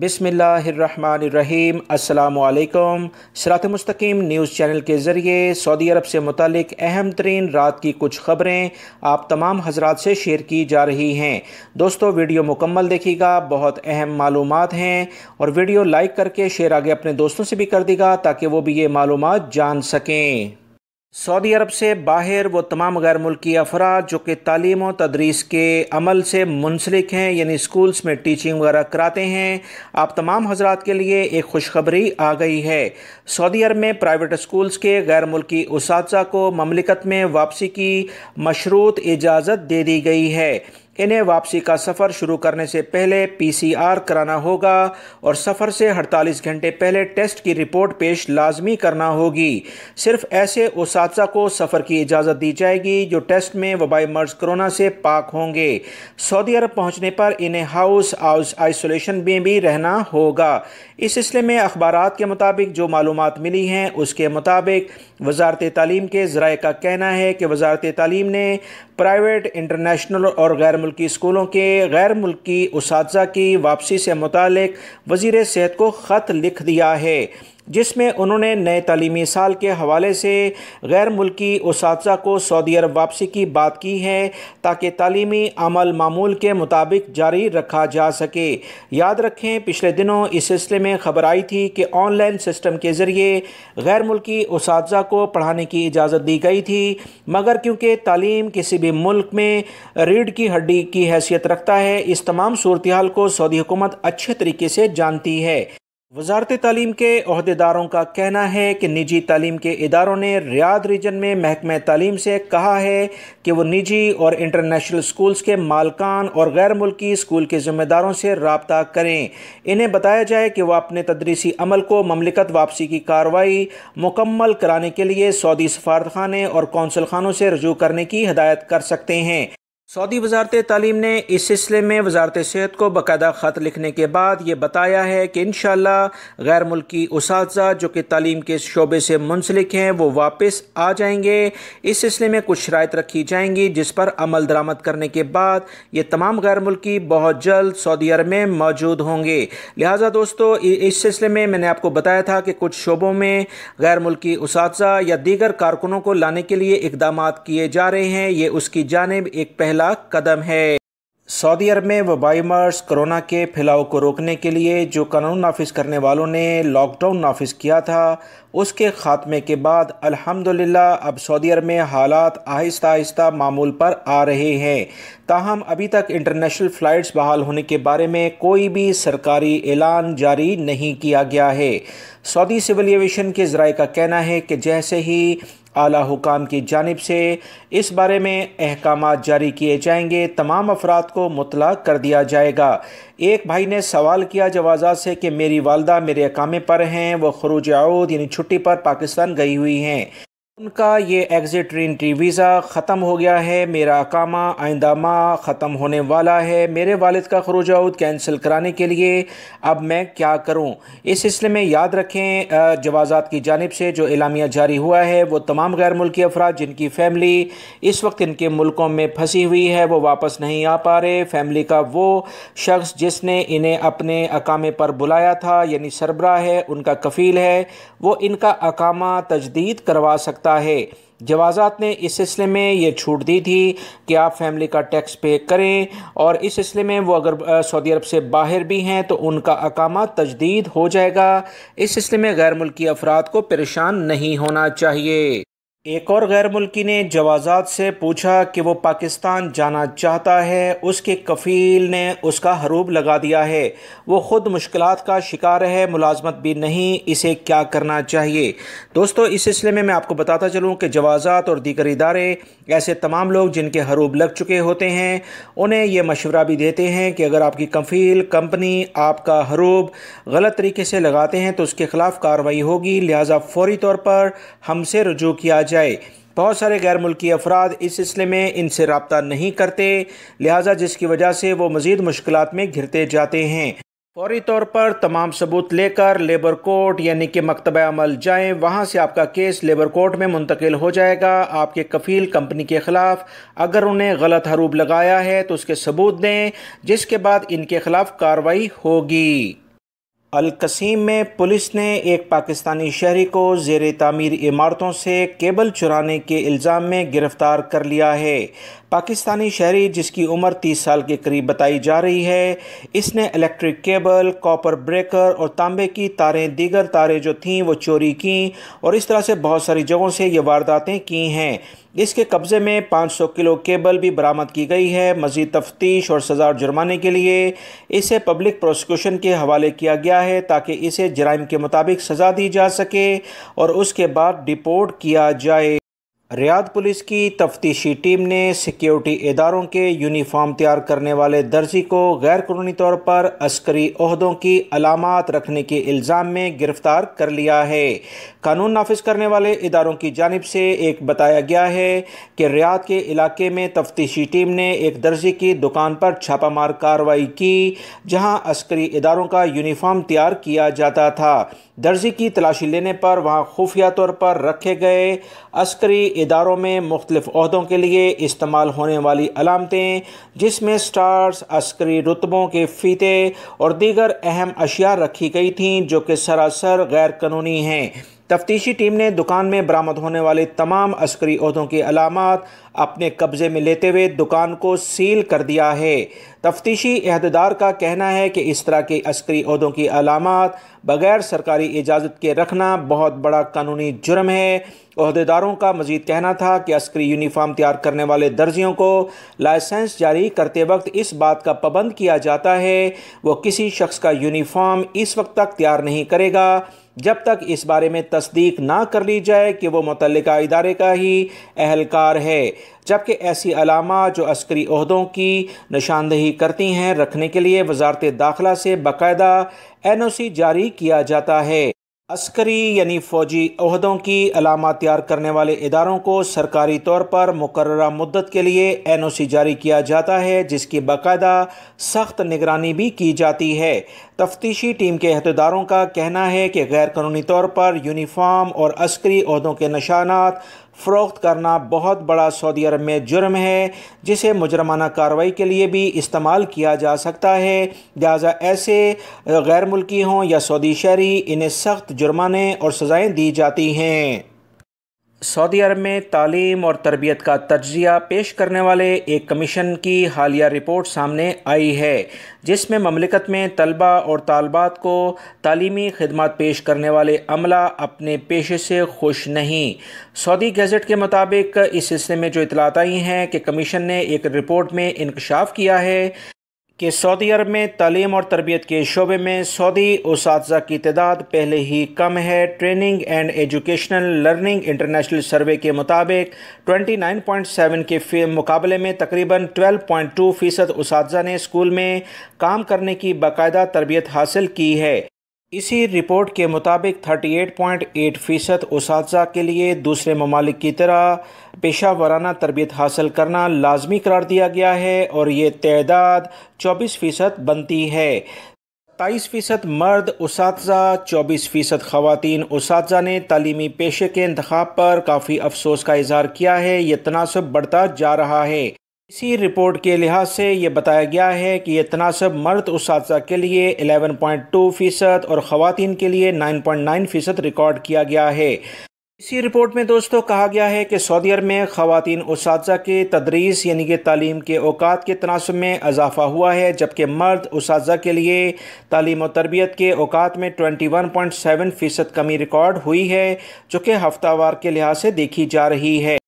بسم اللہ الرحمن الرحیم۔ السلام علیکم۔ sirat.e.mustaqeem نیوز چینل کے ذریعے سعودی عرب سے متعلق اہم ترین رات کی کچھ خبریں آپ تمام حضرات سے شیئر کی جا رہی ہیں۔ دوستو ویڈیو مکمل دیکھیے گا، بہت اہم معلومات ہیں، اور ویڈیو لائک کر کے شیئر آگے اپنے دوستوں سے بھی کر دے گا تاکہ وہ بھی یہ معلومات جان سکیں۔ سعودی عرب سے باہر وہ تمام غیر ملکی افراد جو کہ تعلیم و تدریس کے عمل سے منسلک ہیں، یعنی سکولز میں ٹیچنگ وغیرہ کراتے ہیں، آپ تمام حضرات کے لیے ایک خوشخبری آ گئی ہے۔ سعودی عرب میں پرائیویٹ اسکولز کے غیر ملکی اساتذہ کو مملکت میں واپسی کی مشروط اجازت دے دی گئی ہے۔ انہیں واپسی کا سفر شروع کرنے سے پہلے PCR کرانا ہوگا اور سفر سے 48 گھنٹے پہلے ٹیسٹ کی رپورٹ پیش لازمی کرنا ہوگی۔ صرف ایسے اساتذہ کو سفر کی اجازت دی جائے گی جو ٹیسٹ میں وبائی مرض کرونا سے پاک ہوں گے۔ سعودی عرب پہنچنے پر انہیں ہاؤس آئسولیشن میں بھی رہنا ہوگا۔ اس سلسلے میں اخبارات کے مطابق جو معلومات ملی ہیں اس کے مطابق وزارت تعلیم کے ذرائع کا کہنا ہے کہ وزارت تعلیم نے پرائیویٹ، انٹرنیشنل اور غیر ملکی اسکولوں کے غیر ملکی اساتذہ کی واپسی سے متعلق وزیر صحت کو خط لکھ دیا ہے، جس میں انہوں نے نئے تعلیمی سال کے حوالے سے غیر ملکی اساتذہ کو سعودی عرب واپسی کی بات کی ہے تاکہ تعلیمی عمل معمول کے مطابق جاری رکھا جا سکے۔ یاد رکھیں پچھلے دنوں اس سلسلے میں خبر آئی تھی کہ آن لائن سسٹم کے ذریعے غیر ملکی اساتذہ کو پڑھانے کی اجازت دی گئی تھی، مگر کیونکہ تعلیم کسی بھی ملک میں ریڑھ کی ہڈی کی حیثیت رکھتا ہے، اس تمام صورتحال کو سعودی حکومت اچھے طریقے سے جانتی ہے۔ وزارت تعلیم کے عہدیداروں کا کہنا ہے کہ نجی تعلیم کے اداروں نے ریاض ریجن میں محکمہ تعلیم سے کہا ہے کہ وہ نجی اور انٹرنیشنل سکولز کے مالکان اور غیر ملکی سکول کے ذمہ داروں سے رابطہ کریں۔ انہیں بتایا جائے کہ وہ اپنے تدریسی عمل کو مملکت واپسی کی کارروائی مکمل کرانے کے لیے سعودی سفارتخانے اور قونصل خانوں سے رجوع کرنے کی ہدایت کر سکتے ہیں۔ سعودی وزارت تعلیم نے اس سلسلے میں وزارت صحت کو باقاعدہ خط لکھنے کے بعد یہ بتایا ہے کہ انشاءاللہ غیر ملکی اساتذہ جو کہ تعلیم کے شعبے سے منسلک ہیں وہ واپس آ جائیں گے۔ اس سلسلے میں کچھ شرائط رکھی جائیں گی جس پر عمل درآمد کرنے کے بعد یہ تمام غیر ملکی بہت جلد سعودی عرب میں موجود ہوں گے۔ لہٰذا دوستو اس سلسلے میں نے آپ کو بتایا تھا کہ کچھ شعبوں میں غیر ملکی اساتذہ یا دیگر کارکنوں کو لانے کے لیے اقدامات کیے جا رہے ہیں، یہ اس کی جانب ایک پہلا قدم ہے۔ سعودی عرب میں وبائی مرض کرونا کے پھیلاؤ کو روکنے کے لیے جو قانون نافذ کرنے والوں نے لاک ڈاؤن نافذ کیا تھا، اس کے خاتمے کے بعد الحمدللہ اب سعودی عرب میں حالات آہستہ آہستہ معمول پر آ رہے ہیں۔ تاہم ابھی تک انٹرنیشنل فلائٹس بحال ہونے کے بارے میں کوئی بھی سرکاری اعلان جاری نہیں کیا گیا ہے۔ سعودی سول ایویشن کے ذرائع کا کہنا ہے کہ جیسے ہی اعلیٰ حکام کی جانب سے اس بارے میں احکامات جاری کیے جائیں گے، تمام افراد کو مطلع کر دیا جائے گا۔ ایک بھائی نے سوال کیا جوازات سے کہ میری والدہ میرے اقامے پر ہیں، وہ خروج عود یعنی چھٹی پر پاکستان گئی ہوئی ہیں، ان کا یہ ایگزٹ ری انٹری ویزا ختم ہو گیا ہے، میرا اقامہ آئندہ ماہ ختم ہونے والا ہے، میرے والد کا خروج عود کینسل کرانے کے لیے اب میں کیا کروں؟ اس سلسلے میں یاد رکھیں جوازات کی جانب سے جو اعلامیہ جاری ہوا ہے وہ تمام غیر ملکی افراد جن کی فیملی اس وقت ان کے ملکوں میں پھنسی ہوئی ہے وہ واپس نہیں آ پا رہے، فیملی کا وہ شخص جس نے انہیں اپنے اقامے پر بلایا تھا یعنی سربراہ ہے، ان کا کفیل ہے، وہ ان کا اقامہ تجدید کروا سکتا ہے۔ جوازات نے اس سلسلے میں یہ چھوٹ دی تھی کہ آپ فیملی کا ٹیکس پے کریں، اور اس سلسلے میں وہ اگر سعودی عرب سے باہر بھی ہیں تو ان کا اقامہ تجدید ہو جائے گا۔ اس سلسلے میں غیر ملکی افراد کو پریشان نہیں ہونا چاہیے۔ ایک اور غیر ملکی نے جوازات سے پوچھا کہ وہ پاکستان جانا چاہتا ہے، اس کے کفیل نے اس کا حروب لگا دیا ہے، وہ خود مشکلات کا شکار ہے، ملازمت بھی نہیں، اسے کیا کرنا چاہیے؟ دوستو اس سلسلے میں آپ کو بتاتا چلوں کہ جوازات اور دیگر ادارے ایسے تمام لوگ جن کے حروب لگ چکے ہوتے ہیں انہیں یہ مشورہ بھی دیتے ہیں کہ اگر آپ کی کفیل کمپنی آپ کا حروب غلط طریقے سے لگاتے ہیں تو اس کے خلاف کارروائی ہوگی، لہٰذا فوری طور پر ہم سے رجوع کیا جائے۔ بہت سارے غیر ملکی افراد اس سلسلے میں ان سے رابطہ نہیں کرتے، لہٰذا جس کی وجہ سے وہ مزید مشکلات میں گھرتے جاتے ہیں۔ فوری طور پر تمام ثبوت لے کر لیبر کورٹ یعنی کہ مکتبہ عمل جائیں، وہاں سے آپ کا کیس لیبر کورٹ میں منتقل ہو جائے گا۔ آپ کے کفیل کمپنی کے خلاف اگر انہیں غلط حروب لگایا ہے تو اس کے ثبوت دیں، جس کے بعد ان کے خلاف کارروائی ہوگی۔ القصیم میں پولیس نے ایک پاکستانی شہری کو زیر تعمیر عمارتوں سے کیبل چرانے کے الزام میں گرفتار کر لیا ہے۔ پاکستانی شہری جس کی عمر 30 سال کے قریب بتائی جا رہی ہے، اس نے الیکٹرک کیبل، کاپر بریکر اور تانبے کی تاریں، دیگر تاریں جو تھیں وہ چوری کیں اور اس طرح سے بہت ساری جگہوں سے یہ وارداتیں کی ہیں۔ اس کے قبضے میں 500 کلو کیبل بھی برآمد کی گئی ہے۔ مزید تفتیش اور سزا اور جرمانے کے لیے اسے پبلک پروسیکیوشن کے حوالے کیا گیا ہے تاکہ اسے جرائم کے مطابق سزا دی جا سکے اور اس کے بعد ڈیپورٹ کیا جائے۔ ریاض پولیس کی تفتیشی ٹیم نے سیکیورٹی اداروں کے یونیفارم تیار کرنے والے درزی کو غیر قانونی طور پر عسکری عہدوں کی علامات رکھنے کے الزام میں گرفتار کر لیا ہے۔ قانون نافذ کرنے والے اداروں کی جانب سے ایک بتایا گیا ہے کہ ریاض کے علاقے میں تفتیشی ٹیم نے ایک درزی کی دکان پر چھاپہ مار کارروائی کی جہاں عسکری اداروں کا یونیفارم تیار کیا جاتا تھا۔ درزی کی تلاشی لینے پر وہاں خفیہ طور پر رکھے گئے عسکری اداروں میں مختلف عہدوں کے لیے استعمال ہونے والی علامتیں جس میں سٹارز، عسکری رتبوں کے فیتے اور دیگر اہم اشیاء رکھی گئی تھیں جو کہ سراسر غیر قانونی ہیں۔ تفتیشی ٹیم نے دکان میں برآمد ہونے والے تمام عسکری عہدوں کی علامات اپنے قبضے میں لیتے ہوئے دکان کو سیل کر دیا ہے۔ تفتیشی عہدیدار کا کہنا ہے کہ اس طرح کے عسکری عہدوں کی علامات بغیر سرکاری اجازت کے رکھنا بہت بڑا قانونی جرم ہے۔ عہدیداروں کا مزید کہنا تھا کہ عسکری یونیفارم تیار کرنے والے درزیوں کو لائسنس جاری کرتے وقت اس بات کا پابند کیا جاتا ہے وہ کسی شخص کا یونیفارم اس وقت تک تیار نہیں کرے گا جب تک اس بارے میں تصدیق نہ کر لی جائے کہ وہ متعلقہ ادارے کا ہی اہلکار ہے، جبکہ ایسی علامات جو عسکری عہدوں کی نشاندہی کرتی ہیں رکھنے کے لیے وزارت داخلہ سے باقاعدہ NOC جاری کیا جاتا ہے۔ عسکری یعنی فوجی عہدوں کی علامات تیار کرنے والے اداروں کو سرکاری طور پر مقررہ مدت کے لیے NOC جاری کیا جاتا ہے جس کی باقاعدہ سخت نگرانی بھی کی جاتی ہے۔ تفتیشی ٹیم کے عہدیداروں کا کہنا ہے کہ غیر قانونی طور پر یونیفارم اور عسکری عہدوں کے نشانات فروخت کرنا بہت بڑا سعودی عرب میں جرم ہے جسے مجرمانہ کارروائی کے لیے بھی استعمال کیا جا سکتا ہے، لہٰذا ایسے غیر ملکی ہوں یا سعودی شہری انہیں سخت جرمانے اور سزائیں دی جاتی ہیں۔ سعودی عرب میں تعلیم اور تربیت کا تجزیہ پیش کرنے والے ایک کمیشن کی حالیہ رپورٹ سامنے آئی ہے جس میں مملکت میں طلبہ اور طالبات کو تعلیمی خدمات پیش کرنے والے عملہ اپنے پیشے سے خوش نہیں۔ سعودی گیزٹ کے مطابق اس سلسلے میں جو اطلاعات آئی ہیں کہ کمیشن نے ایک رپورٹ میں انکشاف کیا ہے کہ سعودی عرب میں تعلیم اور تربیت کے شعبے میں سعودی اساتذہ کی تعداد پہلے ہی کم ہے۔ Training and educational learning international survey کے مطابق 29.7 کے مقابلے میں تقریباً 12.2% اساتذہ نے اسکول میں کام کرنے کی باقاعدہ تربیت حاصل کی ہے۔ اسی رپورٹ کے مطابق 38.8% اساتذہ کے لیے دوسرے ممالک کی طرح پیشہ ورانہ تربیت حاصل کرنا لازمی قرار دیا گیا ہے اور یہ تعداد 24% بنتی ہے۔ 27% مرد اساتذہ، 24% خواتین اساتذہ نے تعلیمی پیشے کے انتخاب پر کافی افسوس کا اظہار کیا ہے۔ یہ تناسب بڑھتا جا رہا ہے۔ اسی رپورٹ کے لحاظ سے یہ بتایا گیا ہے کہ یہ تناسب مرد اساتذہ کے لیے 11.2% اور خواتین کے لیے 9.9% ریکارڈ کیا گیا ہے۔ اسی رپورٹ میں دوستوں کہا گیا ہے کہ سعودی عرب میں خواتین اساتذہ کے تدریس یعنی کہ تعلیم کے اوقات کے تناسب میں اضافہ ہوا ہے جبکہ مرد اساتذہ کے لیے تعلیم و تربیت کے اوقات میں 21.7% کمی ریکارڈ ہوئی ہے جو کہ ہفتہ وار کے لحاظ سے دیکھی جا رہی ہے۔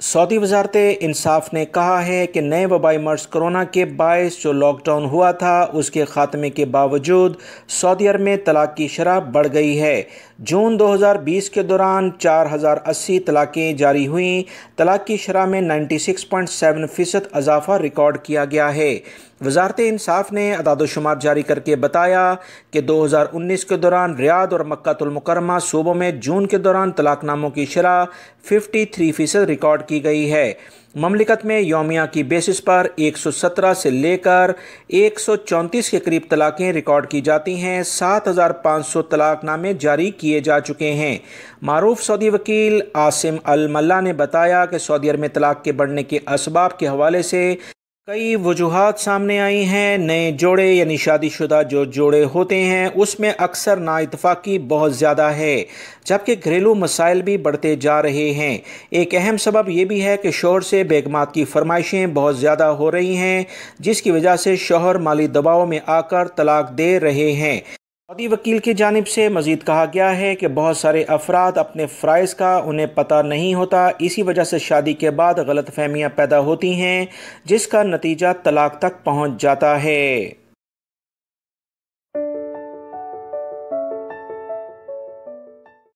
سعودی وزارت انصاف نے کہا ہے کہ نئے وبائی مرض کرونا کے باعث جو لاک ڈاؤن ہوا تھا اس کے خاتمے کے باوجود سعودی عرب میں طلاق کی شرح بڑھ گئی ہے۔ جون 2020 کے دوران 4080 طلاقیں جاری ہوئیں۔ طلاق کی شرح میں 96.7% اضافہ ریکارڈ کیا گیا ہے۔ وزارت انصاف نے اعداد و شمار جاری کر کے بتایا کہ 2019 کے دوران ریاض اور مکہ المکرمہ صوبوں میں جون کے دوران طلاق ناموں کی شرح 53% ریکارڈ کی گئی ہے۔ مملکت میں یومیہ کی بیسس پر 117 سے لے کر 134 کے قریب طلاقیں ریکارڈ کی جاتی ہیں۔ 7500 طلاق نامے جاری کیے جا چکے ہیں۔ معروف سعودی وکیل عاصم الملا نے بتایا کہ سعودی عرب میں طلاق کے بڑھنے کے اسباب کے حوالے سے کئی وجوہات سامنے آئی ہیں۔ نئے جوڑے یعنی شادی شدہ جو جوڑے ہوتے ہیں اس میں اکثر نااتفاقی بہت زیادہ ہے، جبکہ گھریلو مسائل بھی بڑھتے جا رہے ہیں۔ ایک اہم سبب یہ بھی ہے کہ شوہر سے بیگمات کی فرمائشیں بہت زیادہ ہو رہی ہیں، جس کی وجہ سے شوہر مالی دباؤ میں آ کر طلاق دے رہے ہیں۔ سعودی وکیل کی جانب سے مزید کہا گیا ہے کہ بہت سارے افراد اپنے فرائض کا انہیں پتہ نہیں ہوتا، اسی وجہ سے شادی کے بعد غلط فہمیاں پیدا ہوتی ہیں، جس کا نتیجہ طلاق تک پہنچ جاتا ہے۔